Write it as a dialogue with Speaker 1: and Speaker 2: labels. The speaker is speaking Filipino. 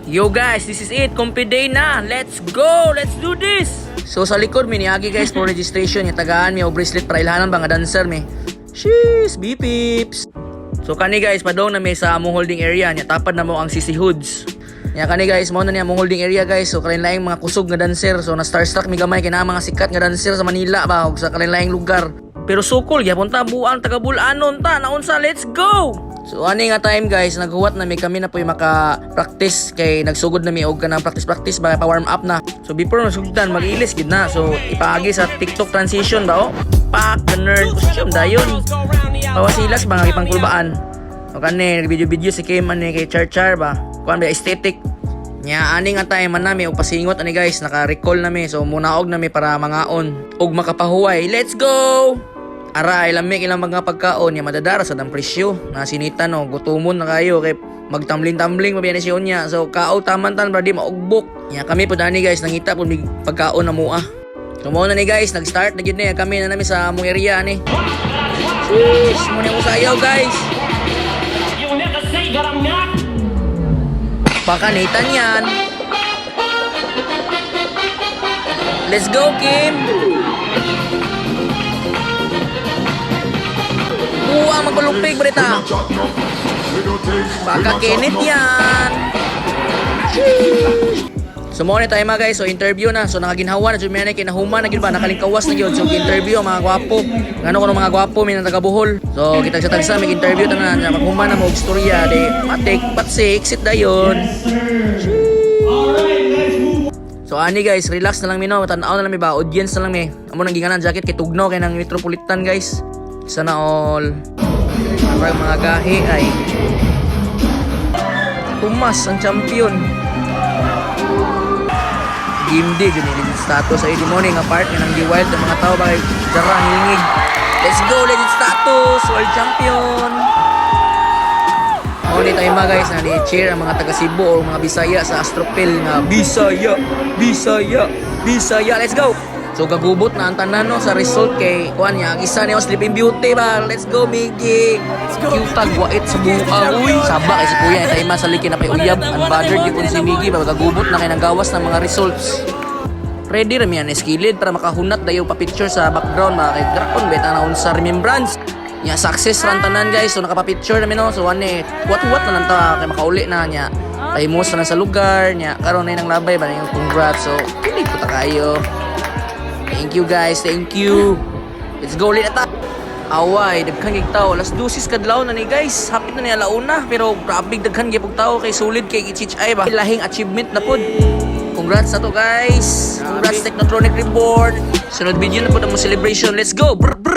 Speaker 1: Yo guys, this is it. Kumpi day na. Let's go. Let's do this. So sa likod mi niagi guys for registration. Yung tagaan mi o bracelet para ilhanan ba nga dancer mi. Sheesh, beepips. So kani guys, padong na mi sa among holding area. Nya tapad na mo ang Sisi Hoods. Nya kani guys, mao na ni among holding area guys. So kalain-laing mga kusog nga dancer. So na starstruck mi gamay kay na mga sikat nga dancer sa Manila ba ug sa kalain-laing lugar. Pero sukol gyapon ta buang taga Bulanon ta. Naunsa, let's go. So ani nga time guys, naghuwat na mi kami na po'y maka-practice kay nagsugod na mi og kanang practice ba pa warm up na. So before nasugdan mag-ilis gid na. So ipaagi sa TikTok transition ba oh. Pak the nerd costume dayon. Pawasilas ba nga ipangkulbaan. O kani video si Kim ani kay Char ba. Kuan ba aesthetic. Nya ani nga time man nami og pasingot ani guys, naka-recall na mi. So munaog na mi para mangaon og makapahuway. Let's go. Aray, lamig ilang mga pagkaon niya madadara sa dang presyo. Nasinita no, gutumon na kayo kay magtambling-tambling mabiyan siya niya. So kao taman-tan para di maugbok. Nya kami po dani guys, nangita po mig pagkaon na mua. So mo na ni guys, nag-start na gid ni kami na nami sa among area ni. Sis, mo ni usayaw guys. Pakanitan yan. Let's go Kim. Buang magbalupig berita. Baka kinit yan. So mo ni tayo mga guys, so interview na. So nakaginhawa na jud mi kay nahuman na gyud ba nakalingkawas na gyud. So interview mga gwapo. Ngano kuno mga gwapo mi nang taga Bohol. So kita sa tagsa mig interview tanan na maghuman na mo og istorya di matik patsi exit dayon. So ani guys, relax na lang mi no, tan-aw na lang mi ba, audience na lang mi. Amo nang ginganan jacket kay tugnaw kay nang Metropolitan guys. Sana all para mga gahi ay Pumas ang champion. Game day jud ni status ay di morning nga part ng di wild ng mga tao ba kay jarang hingig. Let's go legit status world champion. Oni tayo mga guys na ni-cheer ang mga taga Cebu o mga Bisaya sa Astropil nga Bisaya. Let's go. So gagubot na ang tanan no sa result kay kuan niya isa niya Sleeping Beauty ba. Let's go Miggy. Cute tag wait sa buang uy. Saba kay si kuya tay masalikin na pay uyab ang bothered gyud si Miggy ba gagubot na kay nang gawas ng mga results. Ready ra mi an skilled para makahunat dayo pa picture sa background mga kay Dragon beta na sa remembrance. Nya success ran tanan guys. So nakapa-picture namin no. So ane what na lang ta kay makauli na nya. Famous na sa lugar nya karon na nang labay ba yung congrats. So pili ko ta kayo. Thank you guys, thank you. Let's go ulit ata. Away, daghan gig tao. Alas 12 kadlaw na ni guys. Hapit na ni alauna pero grabe daghan gyud tao kay solid kay Ichichay ba. Lahing achievement na pod. Congrats na to guys. Congrats Technotronic Reborn. Sunod video na po na mo celebration. Let's go. Brr, brr.